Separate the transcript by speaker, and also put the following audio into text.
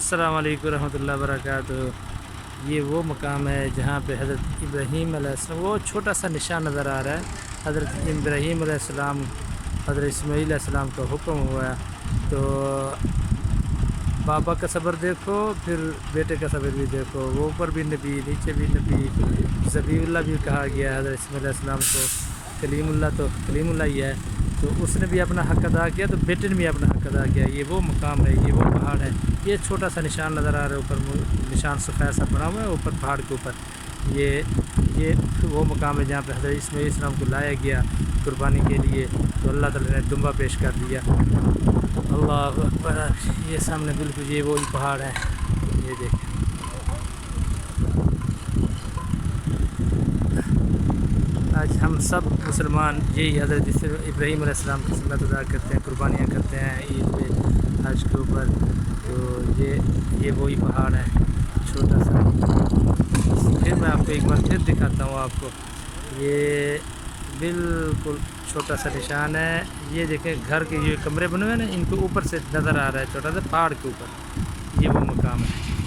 Speaker 1: السلام علیکم ورحمۃ اللہ وبرکاتہ۔ یہ وہ مقام ہے جہاں پہ حضرت ابراہیم علیہ السلام، وہ چھوٹا سا نشان نظر آ رہا ہے، حضرت ابراہیم علیہ السلام، حضرت اسماعیل علیہ السلام کا حکم ہوا تو بابا کا صبر دیکھو، پھر بیٹے کا صبر بھی دیکھو، وہ اوپر بھی نبی، نیچے بھی نبی، ذبیح اللہ بھی کہا گیا ہے حضرت اسماعیل علیہ السلام کو، کلیم اللہ تو کلیم اللہ ہی ہے، تو اس نے بھی اپنا حق ادا کیا تو بیٹے نے بھی اپنا حق ادا کیا۔ یہ وہ مقام ہے، یہ وہ پہاڑ ہے، یہ چھوٹا سا نشان نظر آ رہا ہے، اوپر نشان سفید سا بنا ہوا ہے اوپر پہاڑ کے اوپر۔ یہ وہ مقام ہے جہاں پہ حضرت اسماعیل علیہ السلام کو لایا گیا قربانی کے لیے، تو اللہ تعالیٰ نے دمبا پیش کر دیا۔ اللہ اکبر۔ یہ سامنے بالکل یہ وہی پہاڑ ہے، یہ دیکھیں۔ آج ہم سب مسلمان یہی حضرت ابراہیم علیہ السلام کی سنت ادا کرتے ہیں، قربانیاں کرتے ہیں عید پہ، حج کے اوپر۔ تو یہ وہی پہاڑ ہے چھوٹا سا۔ پھر میں آپ کو ایک بار پھر دکھاتا ہوں آپ کو، یہ بالکل چھوٹا سا نشان ہے۔ یہ دیکھیں گھر کے یہ کمرے بنے ہوئے ہیں نا، ان کے اوپر سے نظر آ رہا ہے چھوٹا سا پہاڑ کے اوپر، یہ وہ مقام ہے۔